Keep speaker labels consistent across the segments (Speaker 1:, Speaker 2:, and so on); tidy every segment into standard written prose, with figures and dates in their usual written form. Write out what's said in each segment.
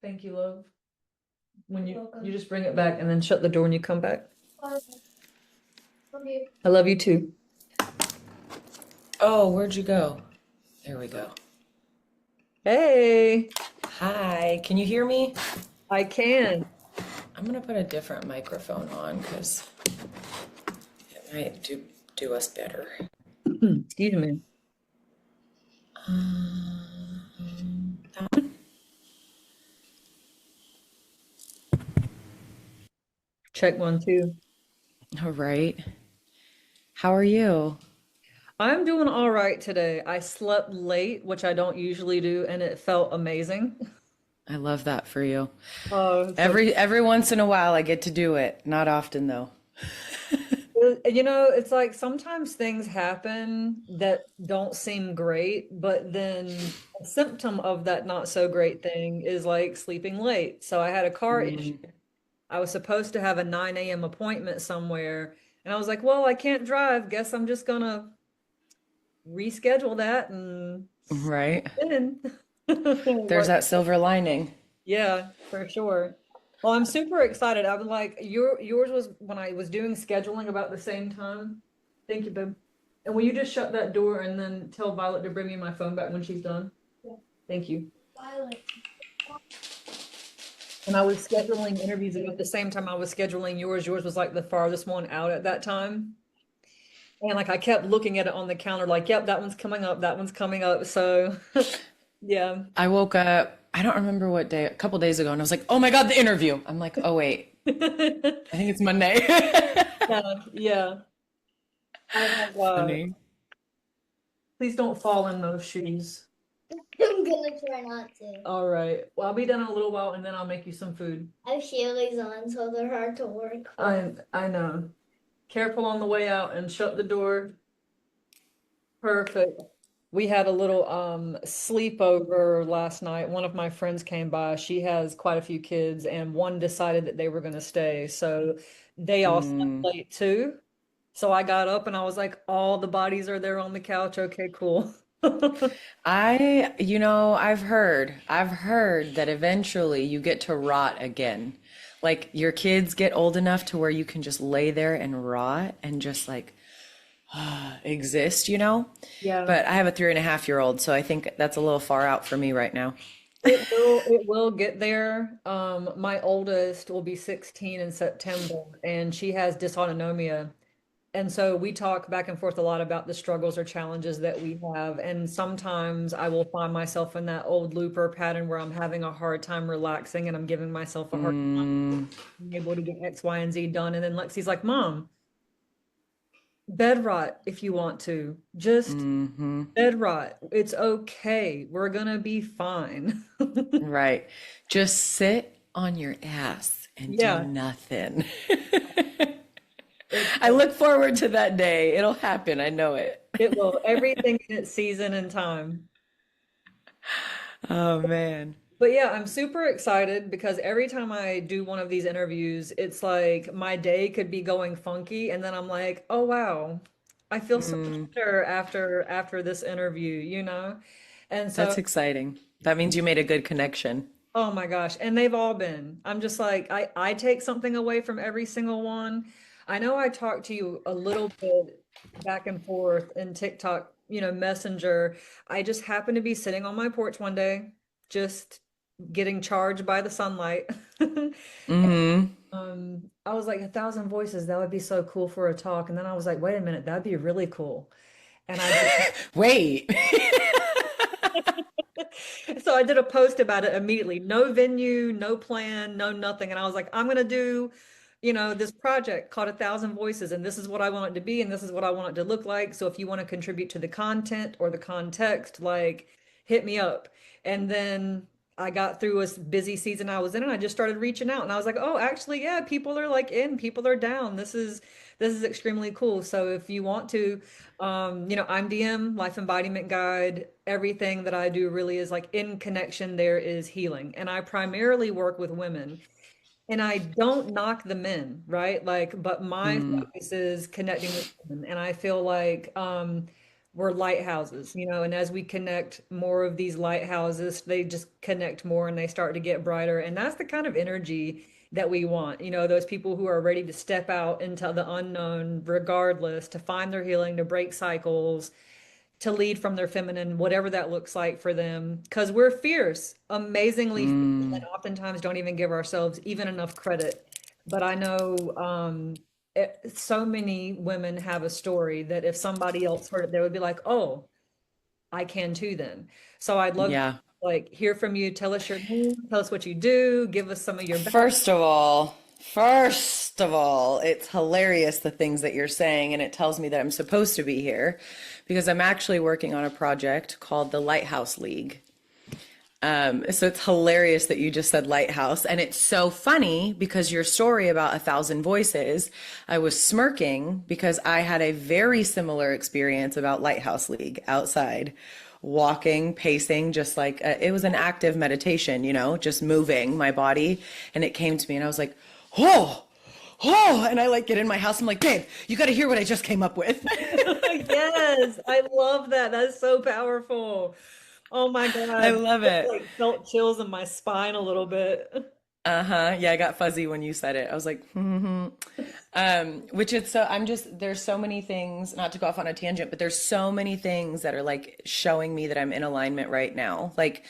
Speaker 1: Thank you, love. When
Speaker 2: You're
Speaker 1: you
Speaker 2: welcome.
Speaker 1: just bring it back and then shut the door when you come back.
Speaker 2: Okay. Okay.
Speaker 1: I love you too.
Speaker 3: Oh, where'd you go? There we go.
Speaker 1: Hey,
Speaker 3: Hi, can you hear me?
Speaker 1: I can.
Speaker 3: I'm gonna put a different microphone on because it might do us better.
Speaker 1: Excuse me.
Speaker 3: That one?
Speaker 1: Check one, two.
Speaker 3: All right. How are you?
Speaker 1: I'm doing all right today. I slept late, which I don't usually do, and it felt amazing.
Speaker 3: I love that for you.
Speaker 1: Oh, so
Speaker 3: Every once in a while I get to do it. Not often though.
Speaker 1: it's like sometimes things happen that don't seem great, but then a symptom of that not so great thing is like sleeping late. So I had a car issue.
Speaker 3: Mm,
Speaker 1: I was supposed to have a 9 a.m. appointment somewhere, and I was like, well, I can't drive. Guess I'm just gonna reschedule that and
Speaker 3: right.
Speaker 1: then
Speaker 3: There's
Speaker 1: what?
Speaker 3: that silver lining.
Speaker 1: Yeah, for sure. Well, I'm super excited. I was like, yours was when I was doing scheduling about the same time. Thank you, babe. And will you just shut that door and then tell Violet to bring me my phone back when she's done?
Speaker 2: Yeah.
Speaker 1: Thank you.
Speaker 2: Violet.
Speaker 1: And I was scheduling interviews and at the same time I was scheduling yours. Yours was like the farthest one out at that time. And like I kept looking at it on the counter, like, yep, that one's coming up, that one's coming up. So yeah.
Speaker 3: I woke up, I don't remember what day, a couple days ago, and I was like, oh my God, the interview. I'm like, oh wait, I think it's Monday.
Speaker 1: Yeah, yeah. I have
Speaker 3: Funny.
Speaker 1: please don't fall in those shoes.
Speaker 2: I'm gonna try not to.
Speaker 1: All right. Well, I'll be done in a little while and then I'll make you some food.
Speaker 2: I have Shaylee's on, so they're hard to work with.
Speaker 1: I know. Careful on the way out and shut the door. Perfect. We had a little sleepover last night. One of my friends came by. She has quite a few kids and one decided that they were going to stay. So they all slept
Speaker 3: Mm.
Speaker 1: late too. So I got up and I was like, all the bodies are there on the couch. Okay, cool.
Speaker 3: I've heard that eventually you get to rot again. Like your kids get old enough to where you can just lay there and rot and just like exist.
Speaker 1: Yeah.
Speaker 3: But I have a 3.5-year-old, so I think that's a little far out for me right now.
Speaker 1: It will get there. My oldest will be 16 in September and she has dysautonomia. And so we talk back and forth a lot about the struggles or challenges that we have. And sometimes I will find myself in that old looper pattern where I'm having a hard time relaxing and I'm giving myself a hard time
Speaker 3: Mm,
Speaker 1: being able to get X, Y, and Z done. And then Lexi's like, Mom, bed rot if you want to. Just
Speaker 3: hmm.
Speaker 1: bed rot. It's okay. We're gonna be fine.
Speaker 3: Right. Just sit on your ass and do
Speaker 1: Yeah.
Speaker 3: nothing.
Speaker 1: It's
Speaker 3: I look forward to that day. It'll happen. I know it.
Speaker 1: it will everything in its season and time.
Speaker 3: Oh man.
Speaker 1: But yeah, I'm super excited because every time I do one of these interviews, it's like my day could be going funky, and then I'm like, oh wow, I feel so much
Speaker 3: Mm,
Speaker 1: better after this interview, you know? And so,
Speaker 3: that's exciting. That means you made a good connection.
Speaker 1: oh my gosh, and they've all been. I'm just like, I take something away from every single one. I know I talked to you a little bit back and forth in TikTok, Messenger. I just happened to be sitting on my porch one day, just getting charged by the sunlight.
Speaker 3: Hmm.
Speaker 1: I was like, 1,000 voices, that would be so cool for a talk. And then I was like, wait a minute, that'd be really cool. And I did,
Speaker 3: Wait.
Speaker 1: so I did a post about it immediately. No venue, no plan, no nothing. And I was like, I'm gonna do, this project called 1,000 voices, and this is what I want it to be, and this is what I want it to look like. So if you want to contribute to the content or the context, like hit me up. And then I got through a busy season I was in, and I just started reaching out, and I was like, oh, actually, yeah, people are like in, people are down. This is extremely cool. So if you want to, I'm DM, Life Embodiment Guide. Everything that I do really is like in connection, there is healing. And I primarily work with women. And I don't knock the men, right? Like, but my
Speaker 3: Mm,
Speaker 1: focus is connecting with women. And I feel like we're lighthouses, and as we connect more of these lighthouses, they just connect more and they start to get brighter. And that's the kind of energy that we want, those people who are ready to step out into the unknown, regardless, to find their healing, to break cycles, to lead from their feminine, whatever that looks like for them. Because we're fierce, amazingly fierce, and
Speaker 3: Mm,
Speaker 1: oftentimes don't even give ourselves even enough credit. But I know so many women have a story that if somebody else heard it, they would be like, "Oh, I can too." Then, so I'd love to
Speaker 3: yeah.
Speaker 1: hear from you. Tell us your name, tell us what you do, give us some of your back.
Speaker 3: First of all, it's hilarious the things that you're saying, and it tells me that I'm supposed to be here because I'm actually working on a project called the Lighthouse League. So it's hilarious that you just said lighthouse. And it's so funny because your story about 1,000 voices, I was smirking because I had a very similar experience about Lighthouse League outside, walking, pacing, just like it was an active meditation, just moving my body. And it came to me and I was like, oh, oh. And I like get in my house. I'm like, babe, you got to hear what I just came up with.
Speaker 1: Yes, I love that. That's so powerful. Oh my
Speaker 3: I
Speaker 1: God.
Speaker 3: love
Speaker 1: Just
Speaker 3: it.
Speaker 1: felt chills in my spine a little bit.
Speaker 3: Uh-huh. Yeah, I got fuzzy when you said it. I was like, hmm. Which is so I'm just there's so many things, not to go off on a tangent, but there's so many things that are like showing me that I'm in alignment right now. Like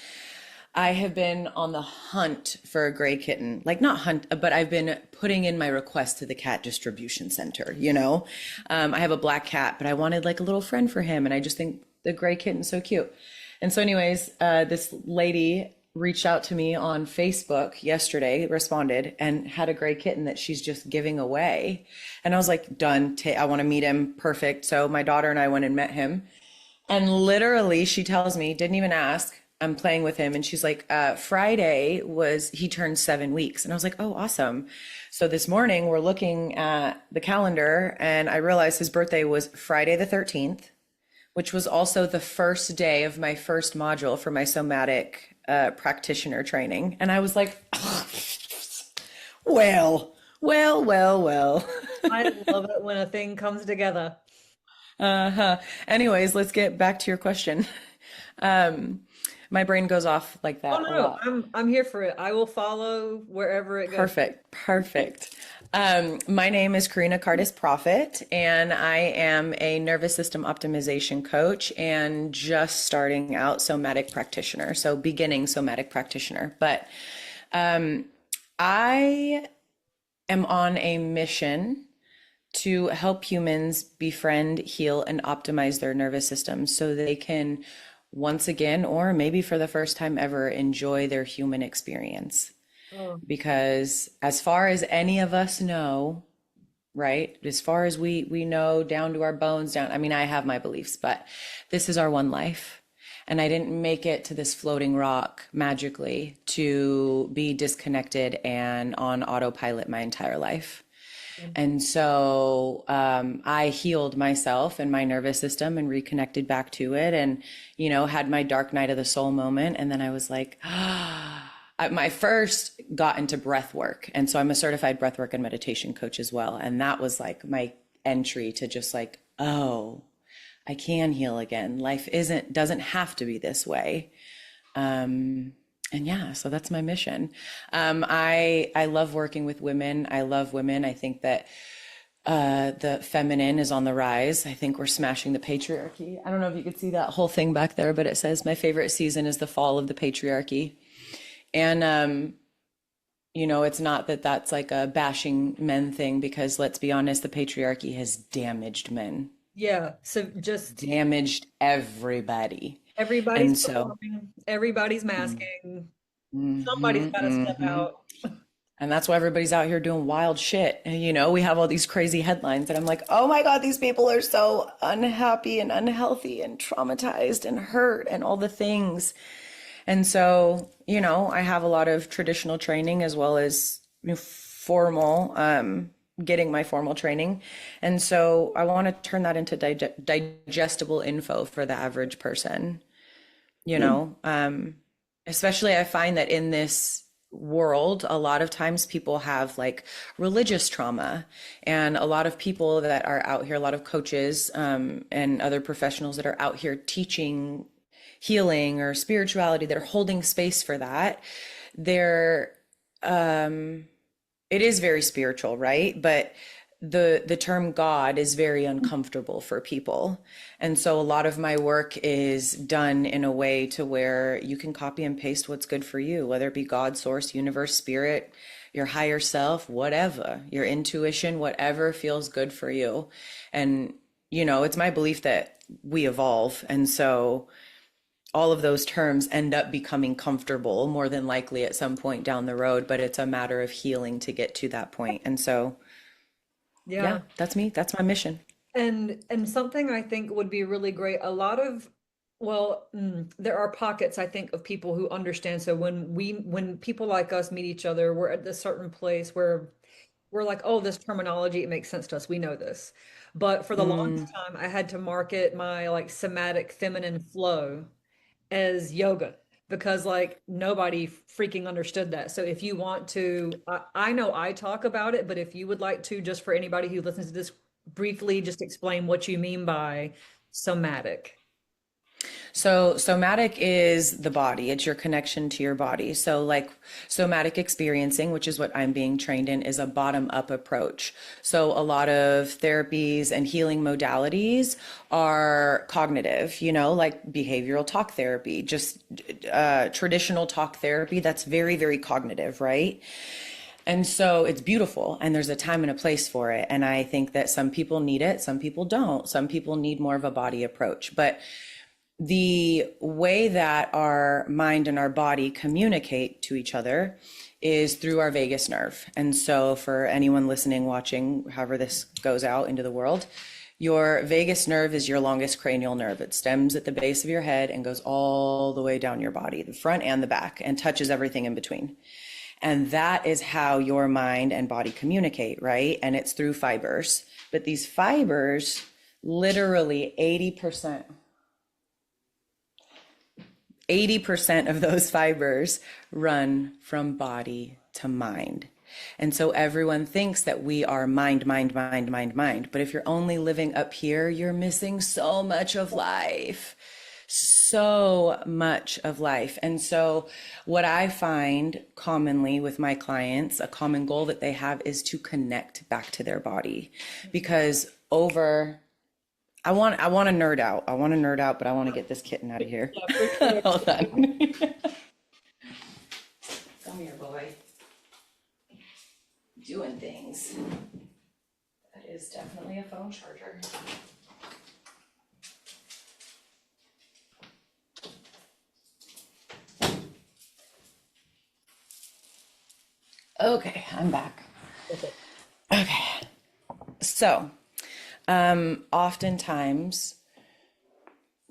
Speaker 3: I have been on the hunt for a gray kitten. Like not hunt, but I've been putting in my request to the cat distribution center. I have a black cat, but I wanted like a little friend for him, and I just think the gray kitten's so cute. And so, anyways, this lady reached out to me on Facebook yesterday, responded, and had a gray kitten that she's just giving away. And I was like, done. I want to meet him. Perfect. So my daughter and I went and met him. And literally, she tells me, didn't even ask. I'm playing with him. And she's like, Friday he turned 7 weeks. And I was like, oh, awesome. So this morning, we're looking at the calendar, and I realized his birthday was Friday the 13th, which was also the first day of my first module for my somatic practitioner training. And I was like, well.
Speaker 1: I love it when a thing comes together.
Speaker 3: Uh-huh. Anyways, let's get back to your question. Um, my brain goes off like
Speaker 1: Oh
Speaker 3: that a
Speaker 1: no,
Speaker 3: lot.
Speaker 1: I'm here for it. I will follow wherever it goes.
Speaker 3: Perfect. My name is Korinna Cardis Profit, and I am a nervous system optimization coach and just starting out somatic practitioner, so beginning somatic practitioner. But I am on a mission to help humans befriend, heal, and optimize their nervous system so they can once again, or maybe for the first time ever, enjoy their human experience.
Speaker 1: Oh,
Speaker 3: Because as far as any of us know, right, as far as we know down to our bones, down, I mean, I have my beliefs, but this is our one life. And I didn't make it to this floating rock magically to be disconnected and on autopilot my entire life. And so I healed myself and my nervous system and reconnected back to it, and, had my dark night of the soul moment. And then I was like, my first got into breath work. And so I'm a certified breath work and meditation coach as well. And that was like my entry to just like, oh, I can heal again. Life doesn't have to be this way. And yeah, so that's my mission. I love working with women. I love women. I think that the feminine is on the rise. I think we're smashing the patriarchy. I don't know if you could see that whole thing back there, but it says my favorite season is the fall of the patriarchy. And it's not that that's like a bashing men thing, because let's be honest, the patriarchy has damaged men,
Speaker 1: yeah. So just
Speaker 3: damaged everybody.
Speaker 1: everybody's
Speaker 3: And so,
Speaker 1: performing, everybody's
Speaker 3: mm,
Speaker 1: masking. Somebody's
Speaker 3: mhm,
Speaker 1: got to step
Speaker 3: mhm.
Speaker 1: out.
Speaker 3: And that's why everybody's out here doing wild shit. And, we have all these crazy headlines, and I'm like, oh my God, these people are so unhappy and unhealthy and traumatized and hurt and all the things. And so, I have a lot of traditional training as well as formal, getting my formal training. And so I want to turn that into digestible info for the average person, you know? Especially I find that in this world, a lot of times people have like religious trauma, and a lot of people that are out here, a lot of coaches and other professionals that are out here teaching healing or spirituality, that are holding space for that. They're it is very spiritual, right? But the term God is very uncomfortable for people. And so a lot of my work is done in a way to where you can copy and paste what's good for you, whether it be God, source, universe, spirit, your higher self, whatever, your intuition, whatever feels good for you. And, you know, it's my belief that we evolve. And so all of those terms end up becoming comfortable more than likely at some point down the road, but it's a matter of healing to get to that point. And so, yeah,
Speaker 1: Yeah.
Speaker 3: that's me. That's my mission.
Speaker 1: And something I think would be really great, a lot of, well, there are pockets, I think, of people who understand. So when people like us meet each other, we're at this certain place where we're like, oh, this terminology, it makes sense to us. We know this. But for the longest
Speaker 3: Mm.
Speaker 1: time, I had to market my like somatic feminine flow as yoga because like nobody freaking understood that. So if you want to, I know I talk about it, but if you would like to, just for anybody who listens to this, briefly just explain what you mean by somatic.
Speaker 3: So somatic is the body. It's your connection to your body. So like somatic experiencing, which is what I'm being trained in, is a bottom up approach. So a lot of therapies and healing modalities are cognitive, you know, like behavioral talk therapy, just traditional talk therapy that's very, very cognitive, right? And so it's beautiful, and there's a time and a place for it. And I think that some people need it, some people don't. Some people need more of a body approach. But the way that our mind and our body communicate to each other is through our vagus nerve. And so for anyone listening, watching, however this goes out into the world, your vagus nerve is your longest cranial nerve. It stems at the base of your head and goes all the way down your body, the front and the back, and touches everything in between. And that is how your mind and body communicate, right? And it's through fibers. But these fibers, literally 80% of those fibers run from body to mind. And so everyone thinks that we are mind, mind, mind, mind, mind. But if you're only living up here, you're missing so much of life. So much of life. And so what I find commonly with my clients, a common goal that they have is to connect back to their body. Because I want to nerd out. I want to nerd out, but I want to get this kitten out of here.
Speaker 1: Yeah, for sure.
Speaker 3: Hold on. Come here, boy. Doing things. That is definitely a phone charger. Okay, I'm back.
Speaker 1: Okay.
Speaker 3: Okay. So, oftentimes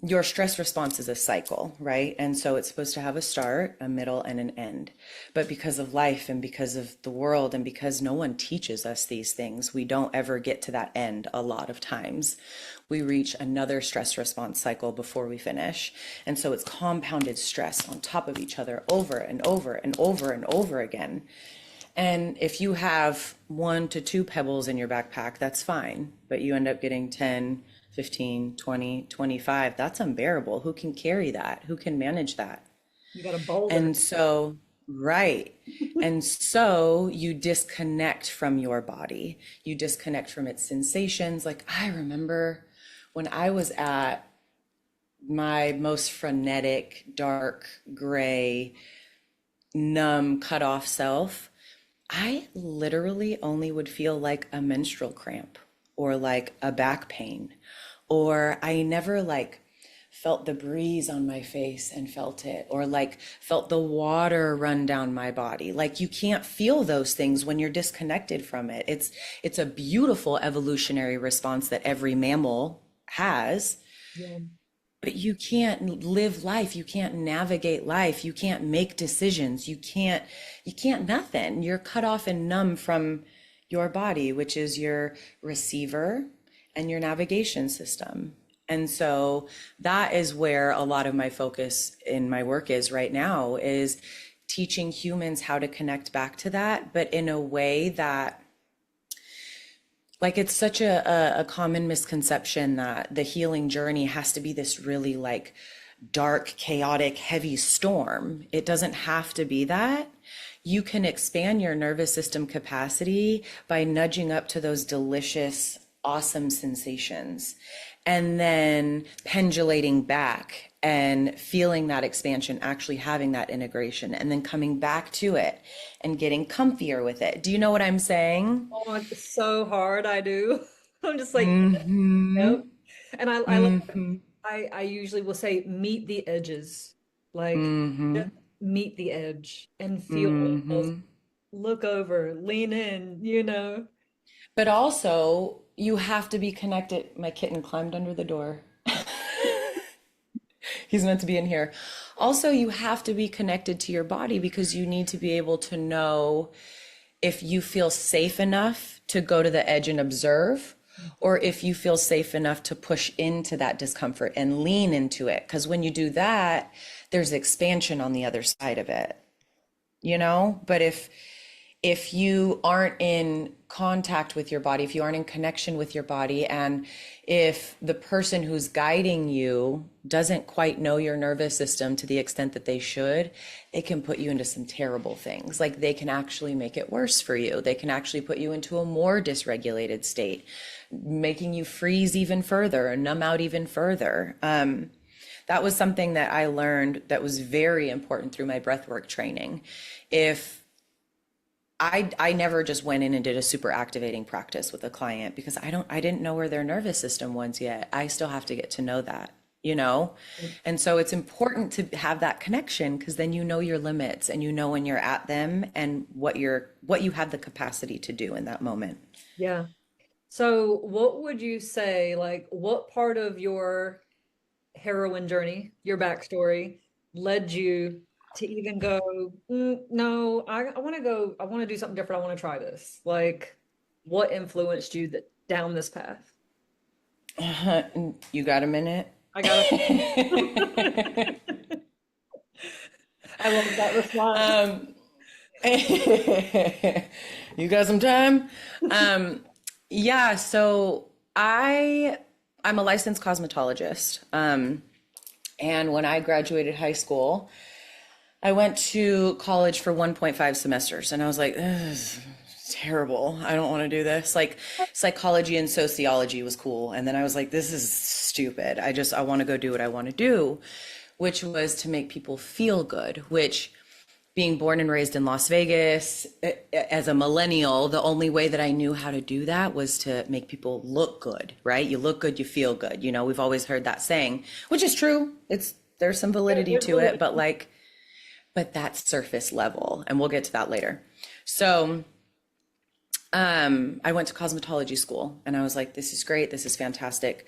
Speaker 3: your stress response is a cycle, right? And so it's supposed to have a start, a middle, and an end. But because of life and because of the world and because no one teaches us these things, we don't ever get to that end a lot of times. We reach another stress response cycle before we finish. And so it's compounded stress on top of each other over and over and over and over again. And if you have 1 to 2 pebbles in your backpack, that's fine. But you end up getting 10, 15, 20, 25. That's unbearable. Who can carry that? Who can manage that?
Speaker 1: You got a boulder.
Speaker 3: And so, right. And so you disconnect from your body. You disconnect from its sensations. Like I remember when I was at my most frenetic, dark, gray, numb, cut off self, I literally only would feel like a menstrual cramp or like a back pain, or I never like felt the breeze on my face and felt it, or like felt the water run down my body. Like you can't feel those things when you're disconnected from it. It's a beautiful evolutionary response that every mammal has.
Speaker 1: Yeah.
Speaker 3: But you can't live life. You can't navigate life. You can't make decisions. You can't nothing. You're cut off and numb from your body, which is your receiver and your navigation system. And so that is where a lot of my focus in my work is right now, is teaching humans how to connect back to that, but in a way that, like, it's such a common misconception that the healing journey has to be this really like dark, chaotic, heavy storm. It doesn't have to be that. You can expand your nervous system capacity by nudging up to those delicious, awesome sensations and then pendulating back and feeling that expansion, actually having that integration, and then coming back to it and getting comfier with it. Do you know what I'm saying?
Speaker 1: Oh, it's so hard. I do. I'm just like,
Speaker 3: Mm-hmm.
Speaker 1: yep. And I love
Speaker 3: Mm-hmm.
Speaker 1: I usually will say meet the edges. Like
Speaker 3: Mm-hmm.
Speaker 1: just meet the edge and feel it. Just
Speaker 3: Mm-hmm.
Speaker 1: look over, lean in, you know.
Speaker 3: But also, you have to be connected. My kitten climbed under the door. He's meant to be in here. Also, you have to be connected to your body because you need to be able to know if you feel safe enough to go to the edge and observe, or if you feel safe enough to push into that discomfort and lean into it. Because when you do that, there's expansion on the other side of it, you know? But if you aren't in contact with your body, if you aren't in connection with your body, and if the person who's guiding you doesn't quite know your nervous system to the extent that they should, they can put you into some terrible things. Like they can actually make it worse for you. They can actually put you into a more dysregulated state, making you freeze even further and numb out even further. That was something that I learned that was very important through my breathwork training. If I never just went in and did a super activating practice with a client because I didn't know where their nervous system was yet. I still have to get to know that, you know? And so it's important to have that connection because then you know your limits and you know when you're at them and what you have the capacity to do in that moment.
Speaker 1: Yeah. So what would you say, like what part of your heroine journey, your backstory, led you to even go, no, I want to go, I want to do something different. I want to try this. Like, what influenced you down this path?
Speaker 3: You got a minute?
Speaker 1: I got it. I love that response.
Speaker 3: Um, you got some time? Yeah, so I'm a licensed cosmetologist. And when I graduated high school, I went to college for 1.5 semesters and I was like, this is terrible. I don't want to do this. Like psychology and sociology was cool. And then I was like, this is stupid. I want to go do what I want to do, which was to make people feel good, which being born and raised in Las Vegas as a millennial, the only way that I knew how to do that was to make people look good, right? You look good, you feel good. You know, we've always heard that saying, which is true. There's some validity to it, but that's surface level. And we'll get to that later. So, I went to cosmetology school and I was like, this is great. This is fantastic.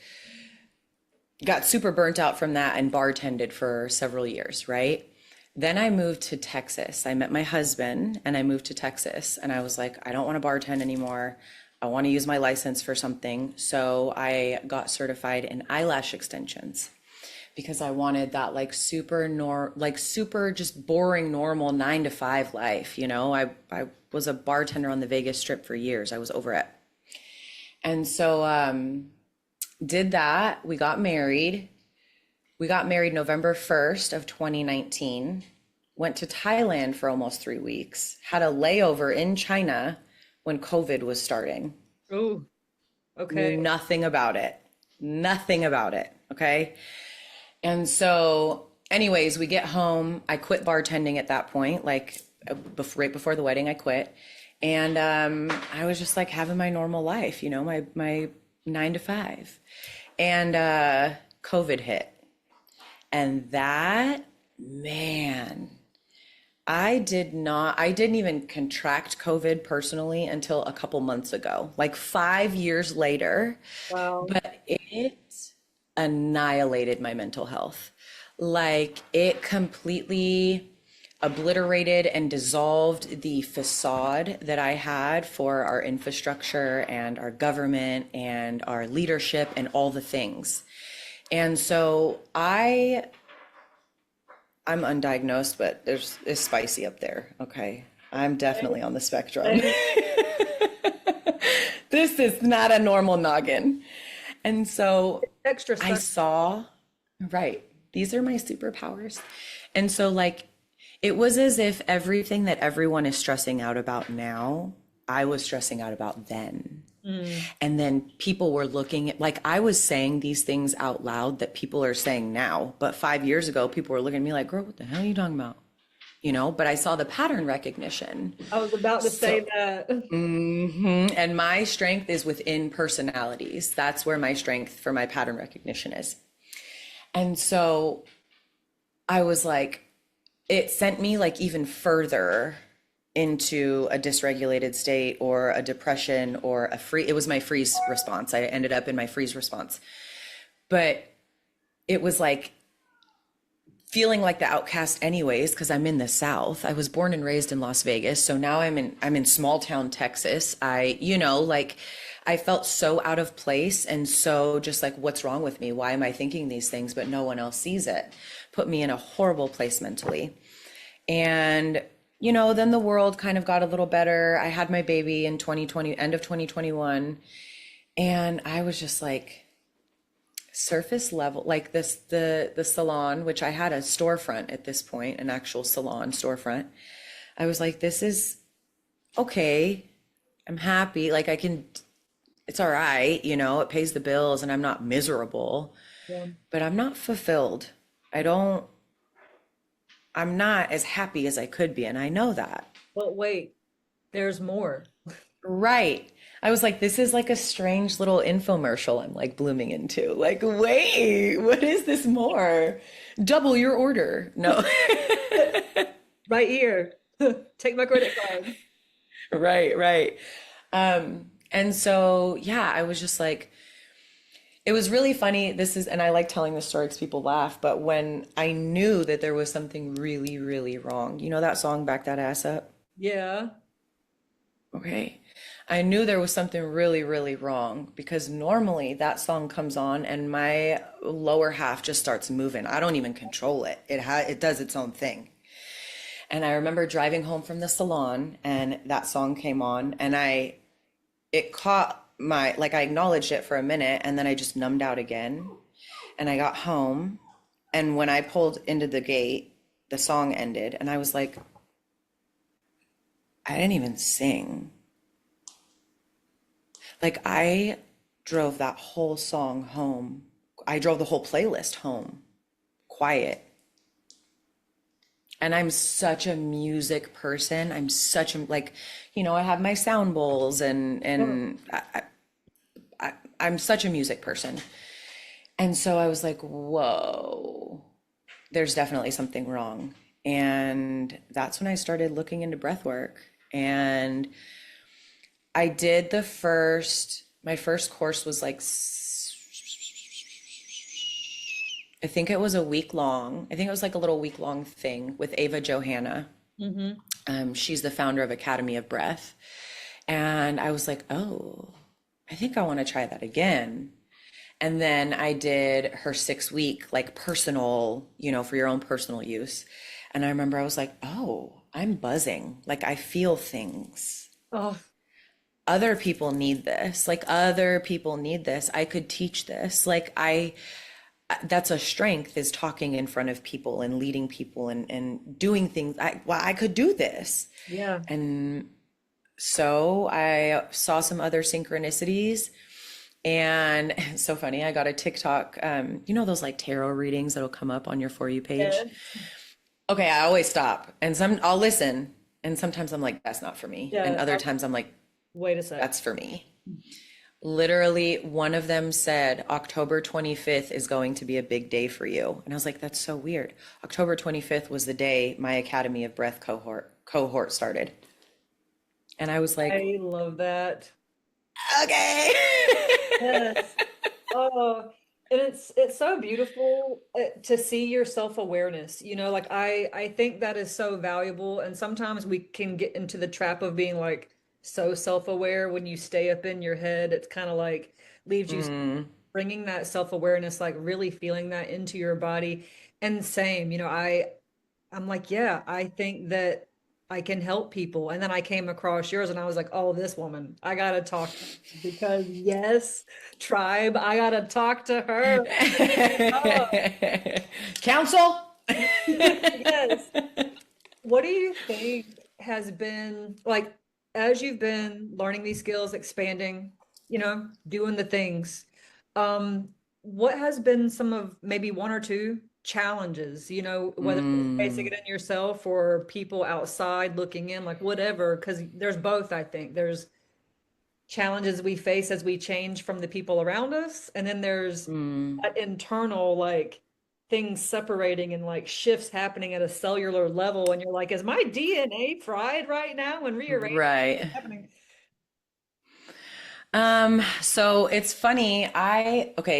Speaker 3: Got super burnt out from that and bartended for several years, right? Then I moved to Texas. I met my husband and I moved to Texas and I was like, I don't want to bartend anymore. I want to use my license for something. So I got certified in eyelash extensions because I wanted that like super just boring, normal 9 to 5 life. You know, I was a bartender on the Vegas Strip for years. I was over it. And so, did that. We got married. We got married November 1st of 2019, went to Thailand for almost 3 weeks, had a layover in China when COVID was starting.
Speaker 1: Oh,
Speaker 3: Knew
Speaker 1: okay.
Speaker 3: nothing about it. Nothing about it. Okay. And so anyways, we get home. I quit bartending at that point, like right before the wedding, I quit. And I was just like having my normal life, you know, my 9 to 5. And COVID hit. And that, man, I didn't even contract COVID personally until a couple months ago, like 5 years later,
Speaker 1: Wow.
Speaker 3: but it annihilated my mental health. Like it completely obliterated and dissolved the facade that I had for our infrastructure and our government and our leadership and all the things. And so I I'm undiagnosed, but it's spicy up there. Okay. I'm definitely on the spectrum.
Speaker 1: Same.
Speaker 3: This is not a normal noggin. And so
Speaker 1: Extra
Speaker 3: I
Speaker 1: stuff.
Speaker 3: saw, right, these are my superpowers. And so, like, it was as if everything that everyone is stressing out about now, I was stressing out about then.
Speaker 1: Mm.
Speaker 3: And then people were looking at, like, I was saying these things out loud that people are saying now. But 5 years ago, people were looking at me like, girl, what the hell are you talking about? But I saw the pattern recognition.
Speaker 1: I was about to say
Speaker 3: So,
Speaker 1: that.
Speaker 3: and my strength is within personalities. That's where my strength for my pattern recognition is. And so I was like, it sent me like even further into a dysregulated state or a depression or it was my freeze response. I ended up in my freeze response. But it was like feeling like the outcast anyways, because I'm in the South. I was born and raised in Las Vegas. So now I'm in small town Texas. Like I felt so out of place and so just like, what's wrong with me? Why am I thinking these things, but no one else sees it? Put me in a horrible place mentally. And then the world kind of got a little better. I had my baby in 2020, end of 2021. And I was just like, surface level, like the salon, which I had a storefront at this point, an actual salon storefront. I was like, this is okay. I'm happy. Like it's all right, it pays the bills and I'm not miserable,
Speaker 1: Yeah.
Speaker 3: but I'm not fulfilled. I'm not as happy as I could be. And I know that.
Speaker 1: But wait, there's more.
Speaker 3: Right. I was like, this is like a strange little infomercial I'm like blooming into. Like, wait, what is this more? Double your order. No.
Speaker 1: Right here. Take my credit card.
Speaker 3: Right, right. And so, yeah, I was just like, it was really funny. And I like telling this story because people laugh, but when I knew that there was something really, really wrong, that song, Back That Ass Up?
Speaker 1: Yeah.
Speaker 3: Okay. I knew there was something really, really wrong because normally that song comes on and my lower half just starts moving. I don't even control it. It does its own thing. And I remember driving home from the salon and that song came on and it caught like I acknowledged it for a minute and then I just numbed out again. And I got home and when I pulled into the gate, the song ended and I was like, I didn't even sing. Like I drove that whole song home. I drove the whole playlist home, quiet. And I'm such a music person. I'm such a like, I have my sound bowls and I'm such a music person. And so I was like, whoa, there's definitely something wrong. And that's when I started looking into breath work. And I did my first course was like, I think it was a week long. I think it was like a little week long thing with Ava Johanna.
Speaker 1: Mm-hmm.
Speaker 3: She's the founder of Academy of Breath. And I was like, oh, I think I want to try that again. And then I did her 6 week, like personal, for your own personal use. And I remember I was like, oh, I'm buzzing. Like I feel things.
Speaker 1: Oh,
Speaker 3: Other people need this. Like other people need this. I could teach this. Like that's a strength is talking in front of people and leading people and doing things. I could do this.
Speaker 1: yeah.
Speaker 3: And so I saw some other synchronicities and it's so funny. I got a TikTok, those like tarot readings that'll come up on your For You page.
Speaker 1: Yeah.
Speaker 3: Okay. I always stop and I'll listen. And sometimes I'm like, that's not for me. And
Speaker 1: Yeah.
Speaker 3: other times I'm like,
Speaker 1: Wait a sec.
Speaker 3: that's for me. Literally, one of them said October 25th is going to be a big day for you. And I was like, that's so weird. October 25th was the day my Academy of Breath cohort started. And I was like,
Speaker 1: I love that.
Speaker 3: okay.
Speaker 1: Yes. Oh, and it's so beautiful to see your self-awareness. Like I think that is so valuable. And sometimes we can get into the trap of being like so self-aware when you stay up in your head. It's kind of like leaves you
Speaker 3: Mm,
Speaker 1: bringing that self-awareness, like really feeling that into your body. And same, I'm like, yeah, I think that I can help people. And then I came across yours and I was like, oh, this woman, I gotta talk to her because yes, tribe, I gotta talk to her. Oh,
Speaker 3: Counsel?
Speaker 1: yes. What do you think has been like as you've been learning these skills, expanding, doing the things, um, what has been some of maybe one or two challenges, whether it's facing it in yourself or people outside looking in, like whatever, because there's both, I think. There's challenges we face as we change from the people around us, and then there's that internal like things separating and like shifts happening at a cellular level, and you're like, is my DNA fried right now and rearranged? What's
Speaker 3: Right.
Speaker 1: happening?
Speaker 3: So it's funny.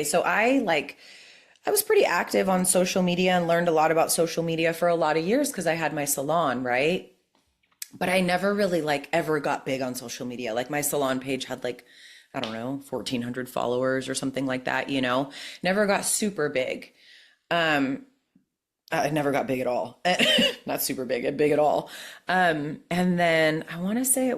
Speaker 3: So I was pretty active on social media and learned a lot about social media for a lot of years because I had my salon, right? But I never really like ever got big on social media. Like my salon page had like, I don't know, 1,400 followers or something like that, Never got super big. I never got big at all. Not super big, big at all. And then I want to say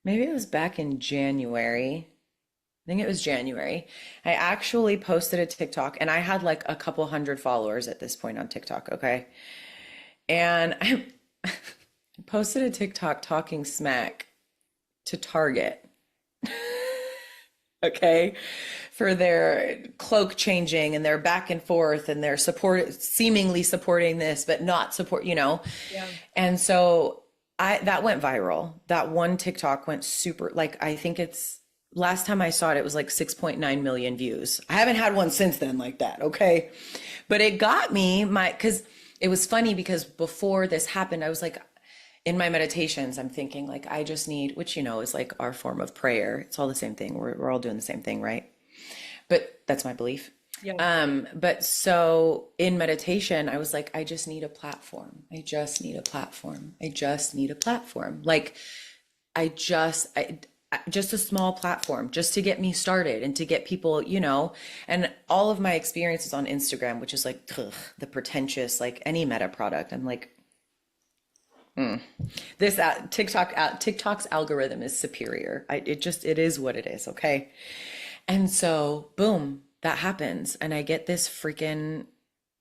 Speaker 3: maybe it was back in January. I think it was January. I actually posted a TikTok and I had like a couple hundred followers at this point on TikTok, okay? And I posted a TikTok talking smack to Target, okay, for their cloak changing and their back and forth and their seemingly supporting this, but not support.
Speaker 1: Yeah.
Speaker 3: And so that went viral. That one TikTok went super, like, I think last time I saw it, it was like 6.9 million views. I haven't had one since then like that, okay? But it got me because it was funny because before this happened, I was like, in my meditations, I'm thinking like, I just need, which, is like our form of prayer. It's all the same thing. We're all doing the same thing, right? But that's my belief.
Speaker 1: Yeah.
Speaker 3: But so in meditation, I was like, I just need a platform. I just need a platform. I just need a platform. Like just a small platform just to get me started and to get people, and all of my experiences on Instagram, which is like the pretentious, like any meta product. I'm like, this TikTok's algorithm is superior. It is what it is. Okay. And so boom, that happens. And I get this freaking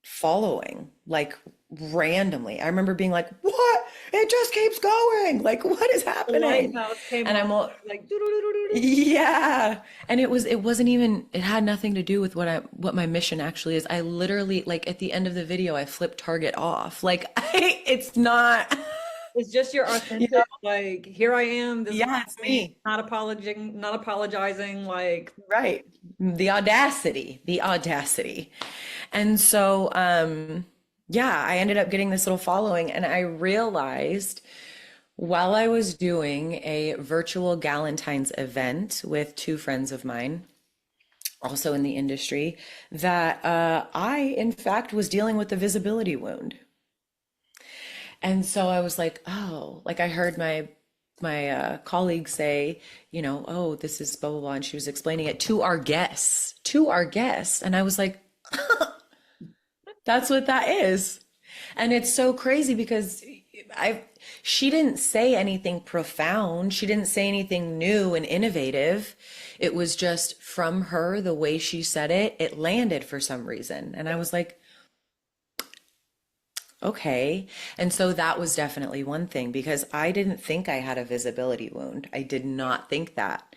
Speaker 3: following like randomly. I remember being like, what? It just keeps going. Like, what is
Speaker 1: The
Speaker 3: happening?
Speaker 1: lighthouse came
Speaker 3: And
Speaker 1: on
Speaker 3: I'm all,
Speaker 1: like doo-doo-doo-doo-doo.
Speaker 3: yeah. And it had nothing to do with what my mission actually is. I literally, like at the end of the video, I flipped Target off. Like it's not,
Speaker 1: It's just your
Speaker 3: you know,
Speaker 1: authentic, like, here I am, this is
Speaker 3: yeah, it's
Speaker 1: me,
Speaker 3: me.
Speaker 1: not apologizing, like,
Speaker 3: Right. The audacity, the audacity. And so, yeah, I ended up getting this little following, and I realized while I was doing a virtual Galentine's event with two friends of mine, also in the industry, that I, in fact, was dealing with the visibility wound. And so I was like, oh, like I heard my colleague say, oh, this is blah blah blah, and she was explaining it to our guests, and I was like, that's what that is. And it's so crazy because I she didn't say anything profound. She didn't say anything new and innovative. It was just from her, the way she said it, it landed for some reason. And I was like, okay. And so that was definitely one thing because I didn't think I had a visibility wound. I did not think that,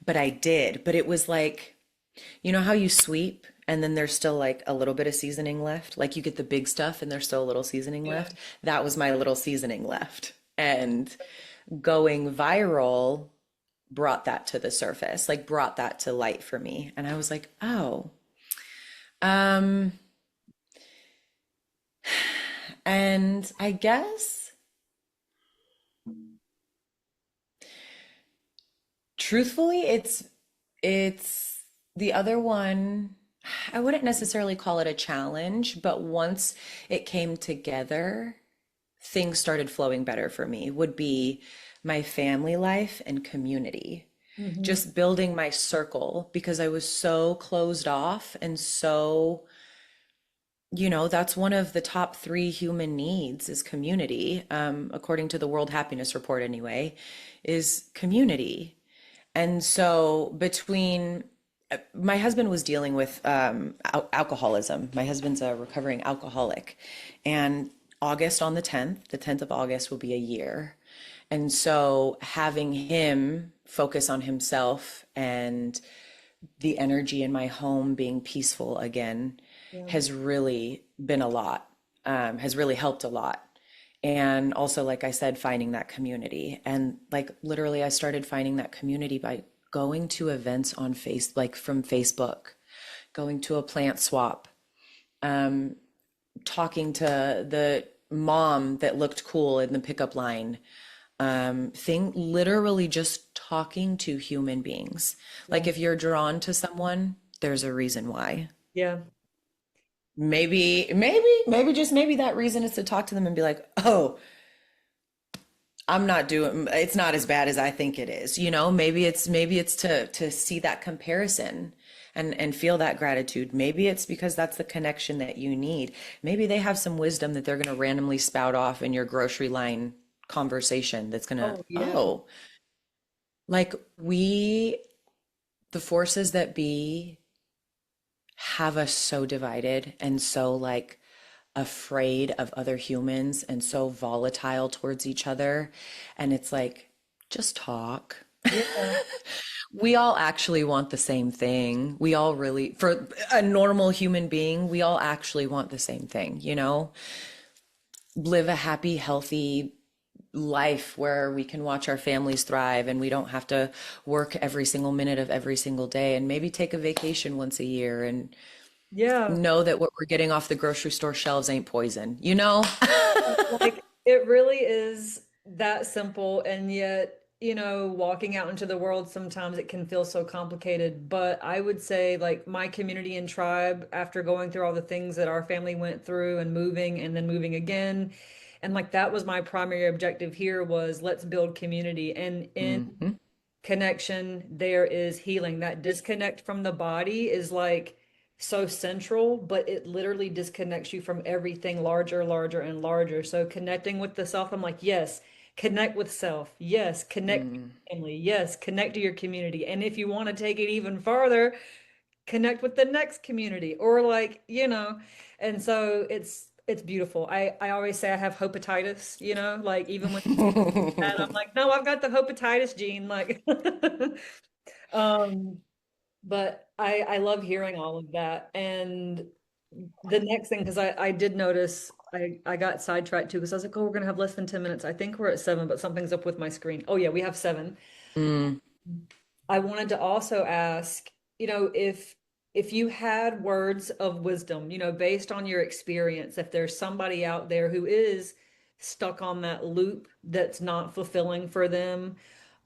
Speaker 3: but I did. But it was like, you know how you sweep and then there's still like a little bit of seasoning left? Like you get the big stuff and there's still a little seasoning
Speaker 1: yeah.
Speaker 3: left. That was my little seasoning left. And going viral brought that to the surface, like brought that to light for me. And I was like, oh, um, and I guess truthfully, it's the other one. I wouldn't necessarily call it a challenge, but once it came together, things started flowing better for me, would be my family life and community.
Speaker 1: Hmm.
Speaker 3: Just building my circle because I was so closed off and so you know, that's one of the top three human needs is community, according to the World Happiness Report anyway, is community. And so between my husband was dealing with alcoholism. My husband's a recovering alcoholic. And August on the 10th of August will be a year. And so having him focus on himself and the energy in my home being peaceful again
Speaker 1: Yeah.
Speaker 3: has really been a lot, has really helped a lot. And also, like I said, finding that community. And like literally, I started finding that community by going to events on like from Facebook, going to a plant swap, talking to the mom that looked cool in the pickup line, literally just talking to human beings.
Speaker 1: Yeah.
Speaker 3: Like if you're drawn to someone, there's a reason why.
Speaker 1: Yeah.
Speaker 3: Maybe just maybe that reason is to talk to them and be like, oh, it's not as bad as I think it is. You know, maybe it's to see that comparison and feel that gratitude. Maybe it's because that's the connection that you need. Maybe they have some wisdom that they're going to randomly spout off in your grocery line conversation that's going to,
Speaker 1: Oh, yeah.
Speaker 3: oh, like the forces that be have us so divided and so like afraid of other humans and so volatile towards each other. And it's like, just talk.
Speaker 1: Yeah.
Speaker 3: We all actually want the same thing. We all really, for a normal human being, we all actually want the same thing, you know? Live a happy, healthy life where we can watch our families thrive and we don't have to work every single minute of every single day, and maybe take a vacation once a year and
Speaker 1: Yeah.
Speaker 3: know that what we're getting off the grocery store shelves ain't poison, you know?
Speaker 1: Like it really is that simple. And yet, walking out into the world, sometimes it can feel so complicated. But I would say, like, my community and tribe, after going through all the things that our family went through and then moving again, and like that was my primary objective here was let's build community. And in
Speaker 3: Hmm.
Speaker 1: connection, there is healing. That disconnect from the body is like so central, but it literally disconnects you from everything larger, larger, and larger. So connecting with the self, I'm like, yes, connect with self. Yes, connect with family. Yes, connect to your community. And if you want to take it even farther, connect with the next community or like, and so it's beautiful. I always say I have hopatitis, like even when that I'm like, no, I've got the hopatitis gene, like um but I love hearing all of that. And the next thing, because I did notice I got sidetracked too, because I was like, oh, we're gonna have less than 10 minutes. I think we're at 7, but something's up with my screen. Oh yeah, we have 7.
Speaker 3: Mm.
Speaker 1: I wanted to also ask, if you had words of wisdom, based on your experience, if there's somebody out there who is stuck on that loop that's not fulfilling for them,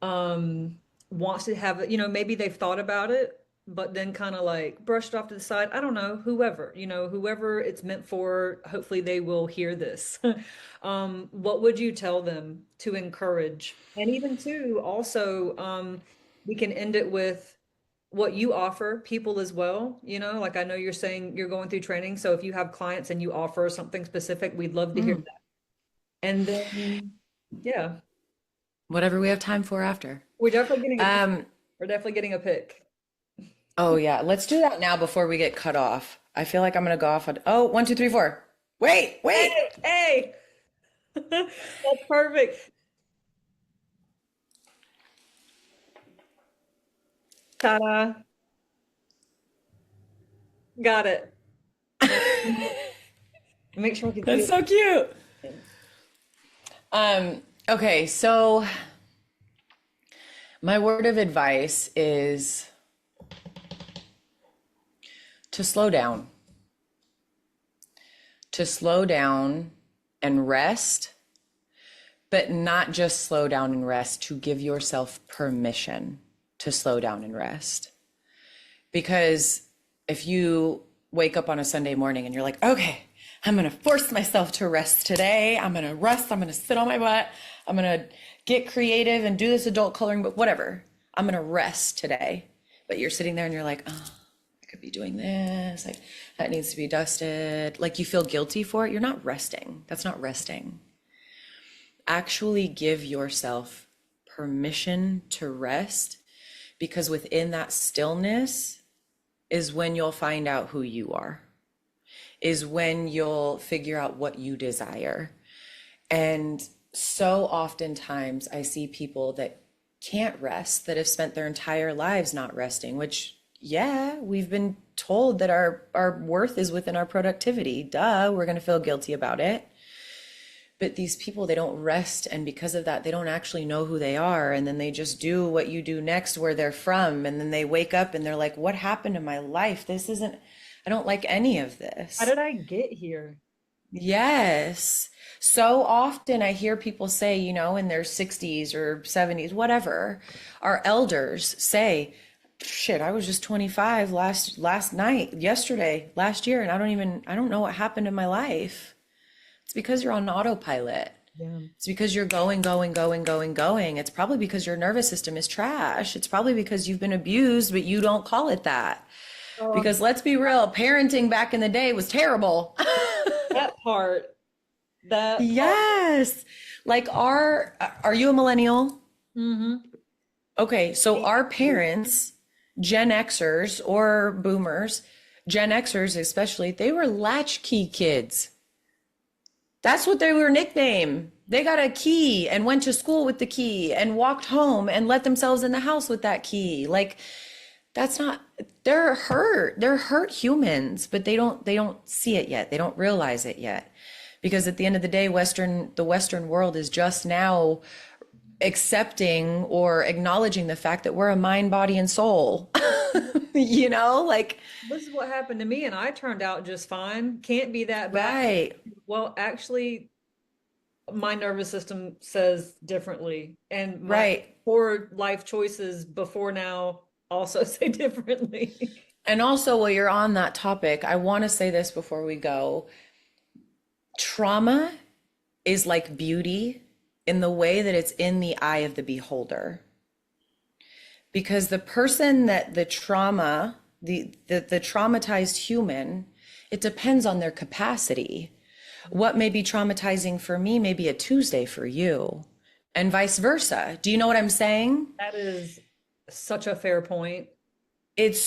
Speaker 1: um, wants to have, maybe they've thought about it, but then kind of like brushed off to the side. I don't know, whoever it's meant for, hopefully they will hear this. What would you tell them to encourage? And even too, also, we can end it with what you offer people as well. Like I know you're saying you're going through training. So if you have clients and you offer something specific, we'd love to hear
Speaker 3: Mm.
Speaker 1: that. And then, yeah,
Speaker 3: Whatever we have time for after.
Speaker 1: we're definitely getting a pick.
Speaker 3: Um,
Speaker 1: We're definitely getting a pick.
Speaker 3: oh yeah, let's do that now before we get cut off. I feel like I'm gonna go off on, oh, 1, 2, 3, 4. Wait.
Speaker 1: Hey, hey, that's perfect. Ta-da. Got it. Make sure we can see
Speaker 3: That's so cute.
Speaker 1: it.
Speaker 3: Okay, so my word of advice is to slow down. To slow down and rest, but not just slow down and rest, to give yourself permission to slow down and rest. Because if you wake up on a Sunday morning and you're like, okay, I'm going to force myself to rest today. I'm going to rest. I'm going to sit on my butt. I'm going to get creative and do this adult coloring book, whatever. I'm going to rest today. But you're sitting there and you're like, oh, I could be doing this. that needs to be dusted. Like you feel guilty for it. You're not resting. That's not resting. Actually give yourself permission to rest, because within that stillness is when you'll find out who you are, is when you'll figure out what you desire. And so oftentimes I see people that can't rest, that have spent their entire lives not resting, which, yeah, we've been told that our worth is within our productivity. Duh, we're going to feel guilty about it. But these people, they don't rest. And because of that, they don't actually know who they are. And then they just do what you do next, where they're from. And then they wake up and they're like, what happened to my life? I don't like any of this.
Speaker 1: How did I get here?
Speaker 3: Yes. So often I hear people say, in their 60s or 70s, whatever, our elders say, shit, I was just 25 last year, and I don't know what happened in my life. It's because you're on autopilot.
Speaker 1: Yeah.
Speaker 3: It's because you're going. It's probably because your nervous system is trash. It's probably because you've been abused, but you don't call it that. Because let's be real, parenting back in the day was terrible.
Speaker 1: That part.
Speaker 3: Yes. Like are you a millennial?
Speaker 1: Mm-hmm.
Speaker 3: Okay, so our parents, Gen Xers or boomers, Gen Xers especially, they were latchkey kids. That's what they were nicknamed. They got a key and went to school with the key and walked home and let themselves in the house with that key. Like, that's not, they're hurt humans, but they don't see it yet. They don't realize it yet. Because at the end of the day, the Western world is just now accepting or acknowledging the fact that we're a mind, body, and soul. Like
Speaker 1: This is what happened to me, and I turned out just fine. Can't be that bad.
Speaker 3: right.
Speaker 1: Well, actually, my nervous system says differently, and my
Speaker 3: Right.
Speaker 1: poor life choices before now also say differently.
Speaker 3: And also, while you're on that topic, I want to say this before we go. Trauma is like beauty in the way that it's in the eye of the beholder. Because the person that the traumatized human, it depends on their capacity. What may be traumatizing for me may be a Tuesday for you, and vice versa. Do you know what I'm saying?
Speaker 1: That is such a fair point.
Speaker 3: It's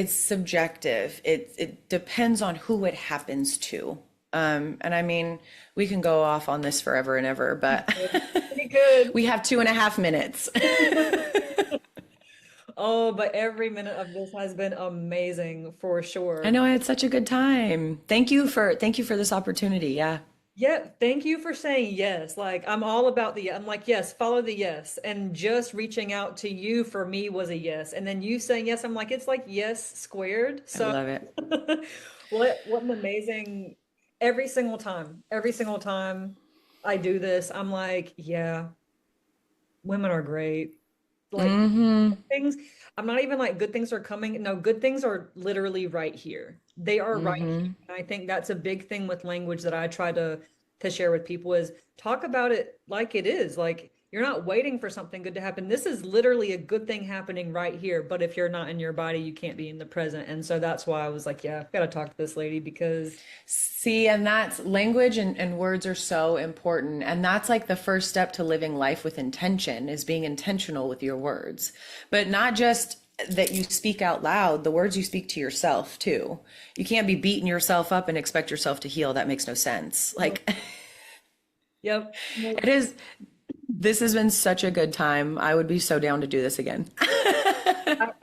Speaker 3: subjective. It depends on who it happens to. And I mean, we can go off on this forever and ever, but
Speaker 1: Pretty good.
Speaker 3: we have 2.5 minutes.
Speaker 1: Oh, but every minute of this has been amazing for sure.
Speaker 3: I know, I had such a good time. Thank you for this opportunity. Yeah.
Speaker 1: Yeah, thank you for saying yes. Like I'm all about I'm like, yes, follow the yes. And just reaching out to you for me was a yes. And then you saying yes, I'm like, it's like yes squared.
Speaker 3: I love it.
Speaker 1: What an amazing every single time I do this, I'm like, yeah, women are great. Like things, I'm not even like good things are coming. No, good things are literally right here. They are right here. And I think that's a big thing with language that I try to share with people is talk about it like it is. Like you're not waiting for something good to happen. This is literally a good thing happening right here. But if you're not in your body, you can't be in the present. And so that's why I was like, yeah, I've got to talk to this lady because
Speaker 3: See, and that's language and words are so important. And that's like the first step to living life with intention is being intentional with your words, but not just that you speak out loud, the words you speak to yourself too. You can't be beating yourself up and expect yourself to heal. That makes no sense. Like,
Speaker 1: yep.
Speaker 3: this has been such a good time. I would be so down to do this again.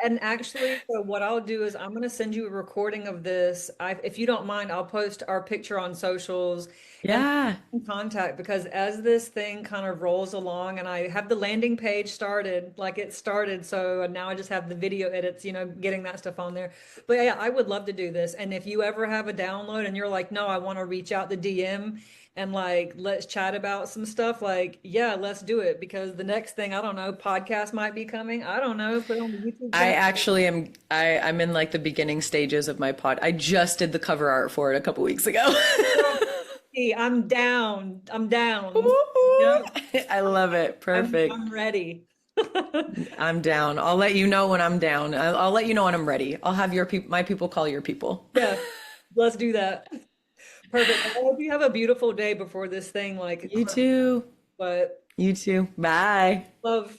Speaker 1: And actually, so what I'll do is I'm going to send you a recording of this. If you don't mind, I'll post our picture on socials.
Speaker 3: Yeah.
Speaker 1: And contact because as this thing kind of rolls along and I have the landing page started, like it started. So now I just have the video edits, getting that stuff on there. But yeah, I would love to do this. And if you ever have a download and you're like, no, I want to reach out the DM and like, let's chat about some stuff. Like, yeah, let's do it because the next thing, I don't know, podcast might be coming. I don't know. Put it on the YouTube
Speaker 3: I
Speaker 1: channel.
Speaker 3: actually am. I'm in like the beginning stages of my pod. I just did the cover art for it a couple weeks ago.
Speaker 1: I'm down. I'm down.
Speaker 3: Ooh,
Speaker 1: Yep.
Speaker 3: I love it. Perfect.
Speaker 1: I'm ready.
Speaker 3: I'm down. I'll let you know when I'm down. I'll let you know when I'm ready. I'll have your people, my people call your people.
Speaker 1: Yeah, let's do that. Perfect. I hope you have a beautiful day before this thing like
Speaker 3: You too.
Speaker 1: but
Speaker 3: You too. Bye.
Speaker 1: love